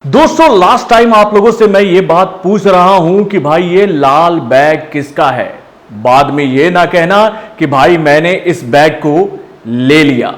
दोस्तों last time आप लोगों से मैं ये बात पूछ रहा हूं कि भाई ये लाल बैग किसका है। बाद में ये ना कहना कि भाई मैंने इस बैग को ले लिया।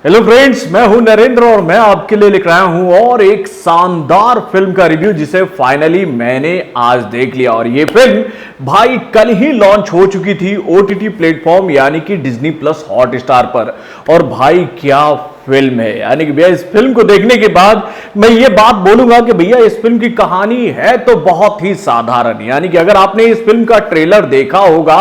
हेलो फ्रेंड्स, मैं हूं नरेंद्र और मैं आपके लिए लिख रहा हूं और एक शानदार फिल्म का रिव्यू जिसे फाइनली मैंने आज देख लिया। और ये फिल्म भाई कल ही लॉन्च हो चुकी थी ओटीटी प्लेटफॉर्म यानी कि डिज्नी प्लस हॉटस्टार पर। और भाई क्या फिल्म है, यानी कि भैया इस फिल्म को देखने के बाद मैं ये बात बोलूंगा कि भैया इस फिल्म की कहानी है तो बहुत ही साधारण। यानी कि अगर आपने इस फिल्म का ट्रेलर देखा होगा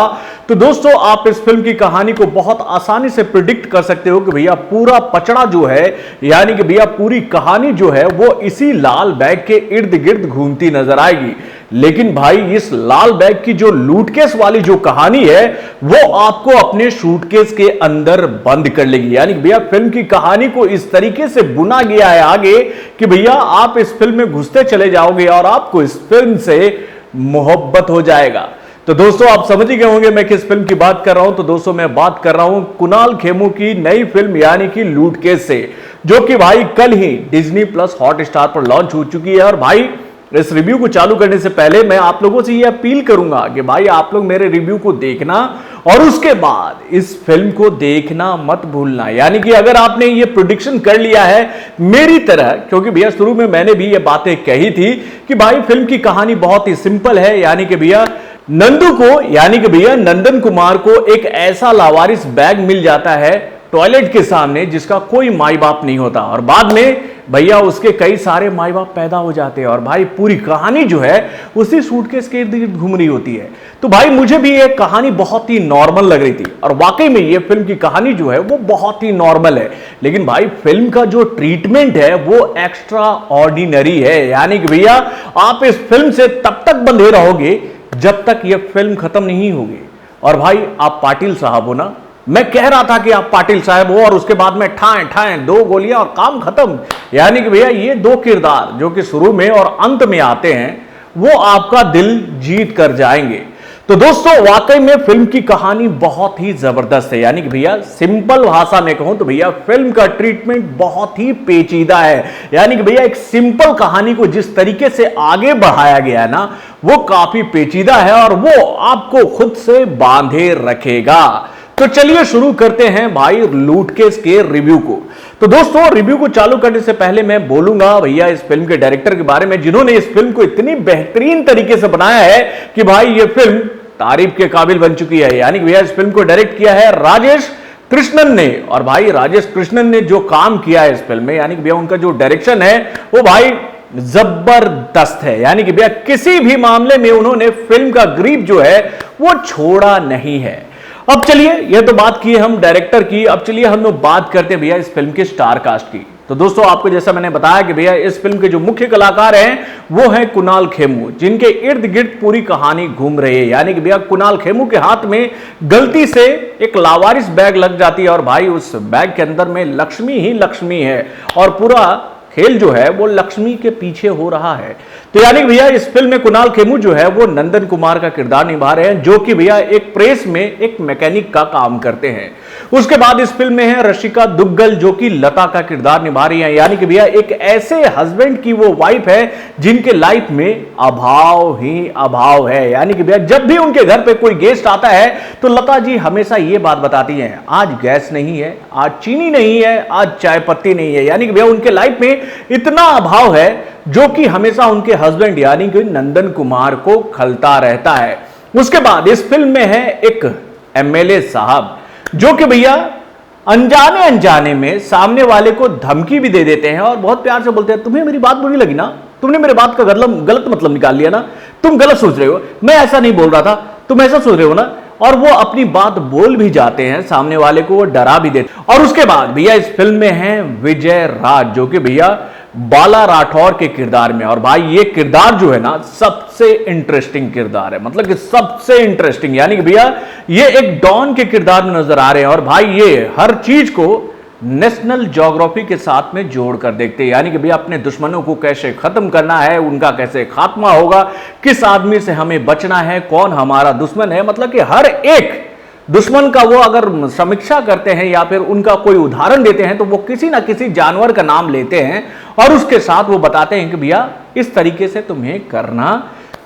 तो दोस्तों आप इस फिल्म की कहानी को बहुत आसानी से प्रिडिक्ट कर सकते हो कि भैया पूरा पचड़ा जो है, यानी कि भैया पूरी कहानी जो है वो इसी लाल बैग के इर्द गिर्द घूमती नजर आएगी। लेकिन भाई इस लाल बैग की जो लूटकेस वाली जो कहानी है वो आपको अपने सूटकेस के अंदर बंद कर लेगी। यानी कि भैया फिल्म की कहानी को इस तरीके से बुना गया है आगे कि भैया आप इस फिल्म में घुसते चले जाओगे और आपको इस फिल्म से मोहब्बत हो जाएगा। तो दोस्तों आप समझ ही गए होंगे मैं किस फिल्म की बात कर रहा हूं। तो दोस्तों मैं बात कर रहा हूं कुणाल खेमू की नई फिल्म यानी कि लूटकेस से, जो कि भाई कल ही डिज्नी प्लस हॉटस्टार पर लॉन्च हो चुकी है। और भाई इस रिव्यू को चालू करने से पहले मैं आप लोगों से ये अपील करूंगा कि भाई आप लोग मेरे रिव्यू को देखना और उसके बाद इस फिल्म को देखना मत भूलना। यानी कि अगर आपने ये प्रेडिक्शन कर लिया है मेरी तरह, क्योंकि भैया शुरू में मैंने भी ये बातें कही थी कि भाई फिल्म की कहानी बहुत ही सिंपल है। यानी कि भैया नंदू को, यानी कि भैया नंदन कुमार को एक ऐसा लावारिस बैग मिल जाता है टॉयलेट के सामने जिसका कोई माई बाप नहीं होता और बाद में भैया उसके कई सारे माई बाप पैदा हो जाते हैं। और भाई पूरी कहानी जो है उसी सूटकेस के इर्द गिर्द घूम रही होती है। तो भाई मुझे भी ये कहानी बहुत ही नॉर्मल लग रही थी और वाकई में ये फिल्म की कहानी जो है वो बहुत ही नॉर्मल है। लेकिन भाई फिल्म का जो ट्रीटमेंट है वो एक्स्ट्रा ऑर्डिनरी है। यानी कि भैया आप इस फिल्म से तब तक बंधे रहोगे जब तक ये फिल्म खत्म नहीं होगी। और भाई आप पाटिल साहब हो ना, मैं कह रहा था कि आप पाटिल साहब हो और उसके बाद में ठाएं ठाएं दो गोलियां और काम खत्म। यानी कि भैया ये दो किरदार जो कि शुरू में और अंत में आते हैं वो आपका दिल जीत कर जाएंगे। तो दोस्तों वाकई में फिल्म की कहानी बहुत ही जबरदस्त है। यानी कि भैया सिंपल भाषा में कहूं तो भैया फिल्म का ट्रीटमेंट बहुत ही पेचीदा है। यानी कि भैया एक सिंपल कहानी को जिस तरीके से आगे बढ़ाया गया है ना वो काफी पेचीदा है और वो आपको खुद से बांधे रखेगा। तो चलिए शुरू करते हैं भाई लूटकेस के रिव्यू को। तो दोस्तों रिव्यू को चालू करने से पहले मैं बोलूंगा भैया इस फिल्म के डायरेक्टर के बारे में जिन्होंने इस फिल्म को इतनी बेहतरीन तरीके से बनाया है कि भाई ये फिल्म तारीफ के काबिल बन चुकी है। यानी कि भैया इस फिल्म को डायरेक्ट किया है राजेश कृष्णन ने। और भाई राजेश कृष्णन ने जो काम किया है इस फिल्म में, यानी कि भैया उनका जो डायरेक्शन है वो भाई जबरदस्त है। यानी कि भैया किसी भी मामले में उन्होंने फिल्म का ग्रिप जो है वो छोड़ा नहीं है। अब चलिए ये तो बात की हम डायरेक्टर की, अब चलिए हम लोग बात करते हैं भैया इस फिल्म के स्टार कास्ट की। तो दोस्तों आपको जैसा मैंने बताया कि भैया इस फिल्म के जो मुख्य कलाकार हैं वो हैं कुणाल खेमू, जिनके इर्द गिर्द पूरी कहानी घूम रही है। यानी कि भैया कुणाल खेमू के हाथ में गलती से एक लावारिस बैग लग जाती है और भाई उस बैग के अंदर में लक्ष्मी ही लक्ष्मी है और पूरा खेल जो है वो लक्ष्मी के पीछे हो रहा है। तो यानी भैया इस फिल्म में कुणाल खेमू जो है वो नंदन कुमार का किरदार निभा रहे हैं, जो कि भैया एक प्रेस में एक मैकेनिक का काम करते हैं। उसके बाद इस फिल्म में है रशिका दुग्गल जो कि लता का किरदार निभा रही है। यानी कि भैया एक ऐसे हस्बैंड की वो वाइफ है जिनके लाइफ में अभाव ही अभाव है। यानी कि भैया जब भी उनके घर पे कोई गेस्ट आता है तो लता जी हमेशा ये बात बताती हैं, आज गैस नहीं है, आज चीनी नहीं है, आज चाय पत्ती नहीं है। यानी कि भैया उनके लाइफ में इतना अभाव है जो कि हमेशा उनके हस्बैंड यानी कि नंदन कुमार को खलता रहता है। उसके बाद इस फिल्म में है एक एमएलए साहब जो कि भैया अनजाने अनजाने में सामने वाले को धमकी भी दे देते हैं और बहुत प्यार से बोलते हैं तुम्हें मेरी बात बुरी लगी ना, तुमने मेरे बात का गलत मतलब निकाल लिया ना, तुम गलत सोच रहे हो, मैं ऐसा नहीं बोल रहा था, तुम ऐसा सोच रहे हो ना। और वो अपनी बात बोल भी जाते हैं, सामने वाले को वो डरा भी देते। और उसके बाद भैया इस फिल्म में है विजय राज जो कि भैया बाला राठौर के किरदार में। और भाई ये किरदार जो है ना सबसे इंटरेस्टिंग किरदार है, मतलब कि सबसे इंटरेस्टिंग। यानी कि भैया ये एक डॉन के किरदार में नजर आ रहे हैं और भाई ये हर चीज को नेशनल ज्योग्राफी के साथ में जोड़कर देखते हैं। यानी कि भैया अपने दुश्मनों को कैसे खत्म करना है, उनका कैसे खात्मा होगा, किस आदमी से हमें बचना है, कौन हमारा दुश्मन है, मतलब कि हर एक दुश्मन का वो अगर समीक्षा करते हैं या फिर उनका कोई उदाहरण देते हैं तो वो किसी ना किसी जानवर का नाम लेते हैं और उसके साथ वो बताते हैं कि भैया इस तरीके से तुम्हें करना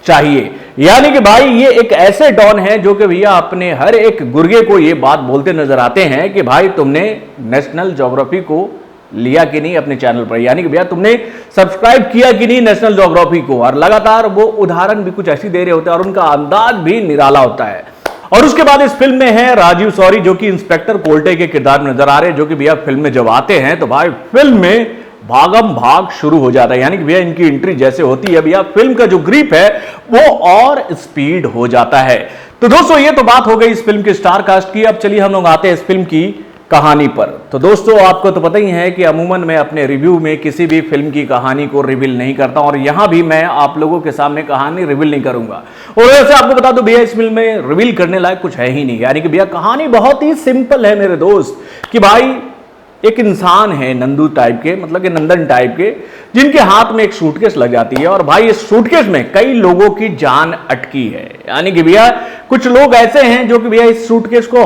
चाहिए। यानी कि भाई ये एक ऐसे डॉन है जो कि भैया अपने हर एक गुर्गे को ये बात बोलते नजर आते हैं कि भाई तुमने नेशनल ज्योग्राफी को लिया कि नहीं अपने चैनल पर, यानी कि भैया तुमने सब्सक्राइब किया कि नहीं नेशनल ज्योग्राफी को। और लगातार वो उदाहरण भी कुछ ऐसी दे रहे होते हैं और उनका अंदाज भी निराला होता है। और उसके बाद इस फिल्म में है राजीव शौरी जो कि इंस्पेक्टर कोल्टे के किरदार में नजर आ रहे हैं, जो कि भैया फिल्म में जब आते हैं तो भाई फिल्म में भागम भाग शुरू हो जाता है। यानी कि भैया इनकी एंट्री जैसे होती है भैया फिल्म का जो ग्रिप है वो और स्पीड हो जाता है। तो दोस्तों ये तो बात हो गई इस फिल्म की स्टार कास्ट की। अब चलिए हम लोग आते हैं इस फिल्म की कहानी पर। तो दोस्तों आपको तो पता ही है कि अमूमन मैं अपने रिव्यू में किसी भी फिल्म की कहानी को रिवील नहीं करता और यहां भी मैं आप लोगों के सामने कहानी रिवील नहीं करूंगा। और वैसे आपको बता दूं भैया इस फिल्म में रिवील करने लायक कुछ है ही नहीं। यानी कि भैया कहानी बहुत ही सिंपल है मेरे दोस्त, कि भाई एक इंसान है नंदू टाइप के, मतलब कि नंदन टाइप के, जिनके हाथ में एक सूटकेस लग जाती है और भाई इस सूटकेस में कई लोगों की जान अटकी है। यानी कि भैया कुछ लोग ऐसे हैं जो कि भैया इस सूटकेस को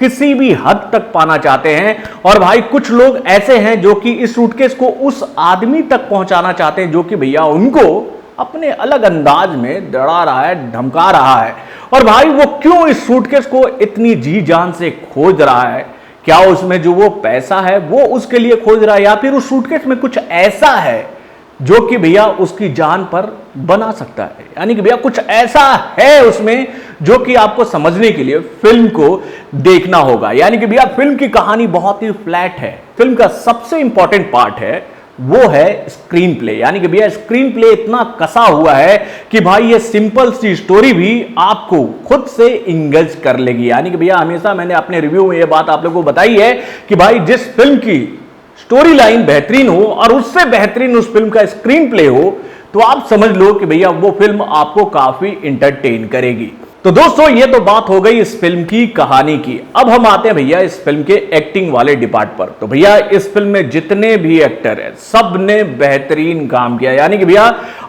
किसी भी हद तक पाना चाहते हैं और भाई कुछ लोग ऐसे हैं जो कि इस सूटकेस को उस आदमी तक पहुंचाना चाहते हैं जो कि भैया उनको अपने अलग अंदाज में डरा रहा है, धमका रहा है। और भाई वो क्यों इस सूटकेस को इतनी जी जान से खोज रहा है, क्या उसमें जो वो पैसा है वो उसके लिए खोज रहा है या फिर उस सूटकेस में कुछ ऐसा है जो कि भैया उसकी जान पर बना सकता है। यानी कि भैया कुछ ऐसा है उसमें जो कि आपको समझने के लिए फिल्म को देखना होगा। यानी कि भैया फिल्म की कहानी बहुत ही फ्लैट है। फिल्म का सबसे इंपॉर्टेंट पार्ट है वो है स्क्रीन प्ले। यानी कि भैया स्क्रीन प्ले इतना कसा हुआ है कि भाई ये सिंपल सी स्टोरी भी आपको खुद से इंगेज कर लेगी। यानी कि भैया हमेशा मैंने अपने रिव्यू में ये बात आप लोगों को बताई है कि भाई जिस फिल्म की स्टोरी लाइन बेहतरीन हो और उससे बेहतरीन उस फिल्म का स्क्रीन प्ले हो तो आप समझ लो कि भैया वो फिल्म आपको काफी इंटरटेन करेगी। तो दोस्तों ये तो बात हो गई इस फिल्म की कहानी की। अब हम आते हैं भैया इस फिल्म के एक्टिंग वाले डिपार्ट पर। तो भैया इस फिल्म में जितने भी एक्टर हैं सब ने बेहतरीन काम किया। यानी कि भैया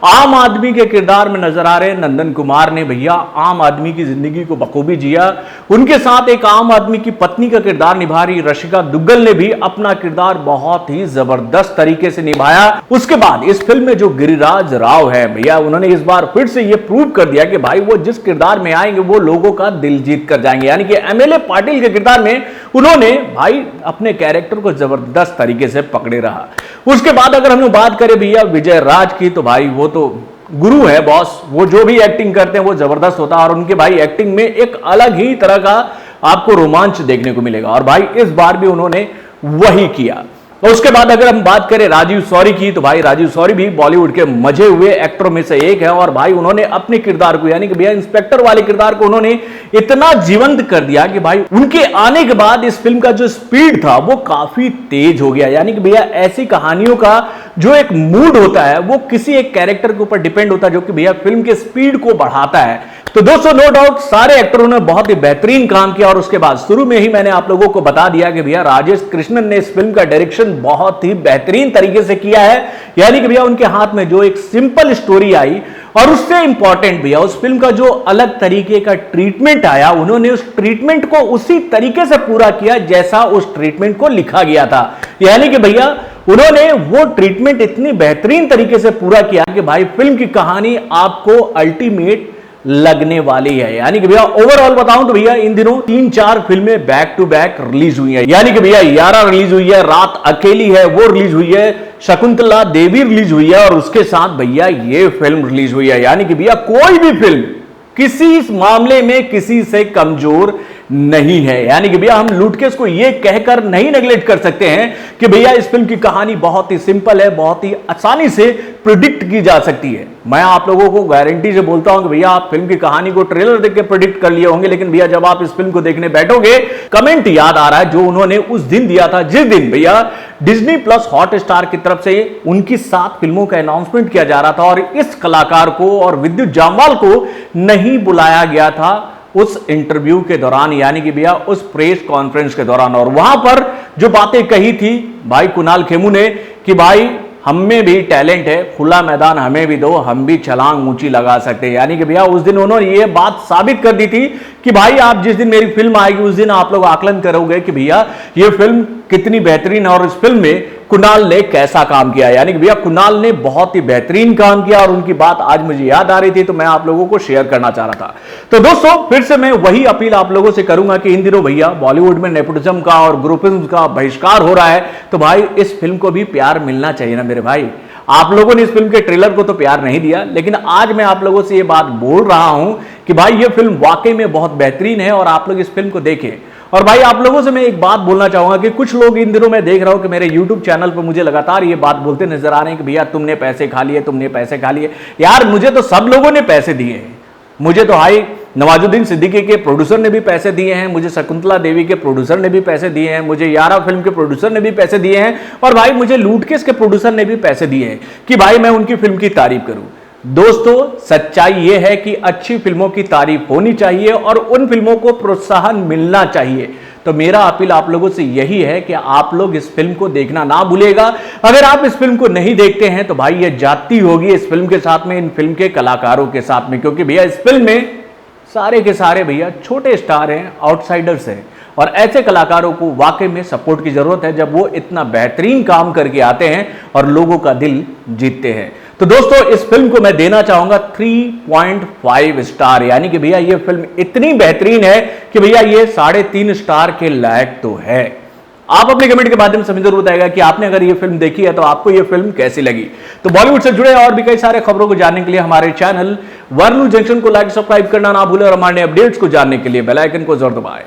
आम आदमी के किरदार में नजर आ रहे नंदन कुमार ने भैया आम आदमी की जिंदगी को बखूबी जिया। उनके साथ एक आम आदमी की पत्नी का किरदार निभा रही रशिका दुग्गल ने भी अपना किरदार बहुत ही जबरदस्त तरीके से निभाया। उसके बाद इस फिल्म में जो गिरिराज राव है भैया उन्होंने इस बार फिर से ये प्रूव कर दिया कि भाई वो जिस किरदार में आएंगे वो लोगों का दिल जीत कर जाएंगे। यानी कि एमएलए पाटिल के किरदार में उन्होंने भाई अपने कैरेक्टर को जबरदस्त तरीके से पकड़े रहा। उसके बाद अगर हम लोग बात करें भैया विजय राज की तो भाई वो तो गुरु है बॉस, वो जो भी एक्टिंग करते हैं वो जबरदस्त होता है और उनके भाई एक्टिंग में एक अलग ही तरह का आपको रोमांच देखने को मिलेगा और भाई इस बार भी उन्होंने वही किया। और उसके बाद अगर हम बात करें राजीव शौरी की तो भाई राजीव शौरी भी बॉलीवुड के मजे हुए एक्टरों में से एक है और भाई उन्होंने अपने किरदार को यानी कि भैया इंस्पेक्टर वाले किरदार को उन्होंने इतना जीवंत कर दिया कि भाई उनके आने के बाद इस फिल्म का जो स्पीड था वो काफी तेज हो गया। यानी कि भैया ऐसी कहानियों का जो एक मूड होता है वो किसी एक कैरेक्टर के ऊपर डिपेंड होता है जो कि भैया फिल्म के स्पीड को बढ़ाता है। तो दोस्तों नो डाउट सारे एक्टरों ने बहुत ही बेहतरीन काम किया और उसके बाद शुरू में ही मैंने आप लोगों को बता दिया कि भैया राजेश कृष्णन ने इस फिल्म का डायरेक्शन बहुत ही बेहतरीन तरीके से किया है। यानी कि भैया उनके हाथ में जो एक सिंपल स्टोरी आई और उससे इंपॉर्टेंट भैया उस फिल्म का जो अलग तरीके का ट्रीटमेंट आया उन्होंने उस ट्रीटमेंट को उसी तरीके से पूरा किया जैसा उस ट्रीटमेंट को लिखा गया था। यानी कि भैया उन्होंने वो ट्रीटमेंट इतनी बेहतरीन तरीके से पूरा किया कि भाई फिल्म की कहानी आपको अल्टीमेट लगने वाली है। यानी कि भैया ओवरऑल बताऊं तो भैया इन दिनों 3-4 फिल्में बैक टू बैक रिलीज हुई है। यानी कि भैया यारा रिलीज हुई है, रात अकेली है वो रिलीज हुई है, शकुंतला देवी रिलीज हुई है और उसके साथ भैया ये फिल्म रिलीज हुई है। यानी कि भैया कोई भी फिल्म किसी मामले में किसी से कमजोर नहीं है। यानी कि भैया हम लूटकेस को यह कहकर नहीं नेगलेक्ट कर सकते हैं कि भैया इस फिल्म की कहानी बहुत ही सिंपल है, बहुत ही आसानी से प्रिडिक्ट की जा सकती है। मैं आप लोगों को गारंटी से बोलता हूं कि भैया आप फिल्म की कहानी को ट्रेलर देख के प्रिडिक्ट कर लिए होंगे, लेकिन भैया जब आप इस फिल्म को देखने बैठोगे कमेंट याद आ रहा है जो उन्होंने उस दिन दिया था जिस दिन भैया डिज्नी प्लस हॉटस्टार की तरफ से उनकी 7 फिल्मों का अनाउंसमेंट किया जा रहा था और इस कलाकार को और विद्युत जामवाल को नहीं बुलाया गया था उस इंटरव्यू के दौरान। यानी कि भैया उस प्रेस कॉन्फ्रेंस के दौरान और वहां पर जो बातें कही थी भाई कुणाल खेमू ने कि भाई हम में भी टैलेंट है, खुला मैदान हमें भी दो, हम भी छलांग ऊंची लगा सकते हैं। यानी कि भैया उस दिन उन्होंने ये बात साबित कर दी थी कि भाई आप जिस दिन मेरी फिल्म आएगी उस दिन आप लोग आकलन करोगे कि भैया ये फिल्म कितनी बेहतरीन है और इस फिल्म में कुणाल ने कैसा काम किया। यानी कि भैया कुणाल ने बहुत ही बेहतरीन काम किया और उनकी बात आज मुझे याद आ रही थी तो मैं आप लोगों को शेयर करना चाह रहा था। तो दोस्तों फिर से मैं वही अपील आप लोगों से करूंगा कि इन दिनों भैया बॉलीवुड में नेपोटिज्म का और ग्रुपिज्म का बहिष्कार हो रहा है, तो भाई इस फिल्म को भी प्यार मिलना चाहिए ना मेरे भाई। आप लोगों ने इस फिल्म के ट्रेलर को तो प्यार नहीं दिया, लेकिन आज मैं आप लोगों से ये बात बोल रहा हूं कि भाई ये फिल्म वाकई में बहुत बेहतरीन है और आप लोग इस फिल्म को देखें। और भाई आप लोगों से मैं एक बात बोलना चाहूंगा कि कुछ लोग इन दिनों मैं देख रहा हूं कि मेरे YouTube चैनल पर मुझे लगातार ये बात बोलते नजर आ रहे हैं कि भैया तुमने पैसे खा लिए, तुमने पैसे खा लिए। यार मुझे तो सब लोगों ने पैसे दिए हैं, मुझे तो भाई नवाजुद्दीन सिद्दीकी के प्रोड्यूसर ने भी पैसे दिए हैं, मुझे शकुंतला देवी के प्रोड्यूसर ने भी पैसे दिए हैं, मुझे यारा फिल्म के प्रोड्यूसर ने भी पैसे दिए हैं और भाई मुझे लूटकेस के प्रोड्यूसर ने भी पैसे दिए हैं कि भाई मैं उनकी फिल्म की तारीफ करूं। दोस्तों सच्चाई यह है कि अच्छी फिल्मों की तारीफ होनी चाहिए और उन फिल्मों को प्रोत्साहन मिलना चाहिए। तो मेरा अपील आप लोगों से यही है कि आप लोग इस फिल्म को देखना ना भूलिएगा। अगर आप इस फिल्म को नहीं देखते हैं तो भाई ये जाती होगी इस फिल्म के साथ में, इन फिल्म के कलाकारों के साथ में, क्योंकि भैया इस फिल्म में सारे के सारे भैया छोटे स्टार हैं, आउटसाइडर्स हैं और ऐसे कलाकारों को वाकई में सपोर्ट की जरूरत है जब वो इतना बेहतरीन काम करके आते हैं और लोगों का दिल जीतते हैं। तो दोस्तों इस फिल्म को मैं देना चाहूंगा 3.5 स्टार। यानी कि भैया ये फिल्म इतनी बेहतरीन है कि भैया ये 3.5 स्टार के लायक तो है। आप अपने कमेंट के माध्यम से जरूर बताएगा कि आपने अगर ये फिल्म देखी है तो आपको ये फिल्म कैसी लगी। तो बॉलीवुड से जुड़े और भी कई सारे खबरों को जानने के लिए हमारे चैनल वर्ल्ड न्यूज जंक्शन को लाइक सब्सक्राइब करना ना भूलें और हमारे अपडेट्स को जानने के लिए बेल आइकन को जरूर दबाएं।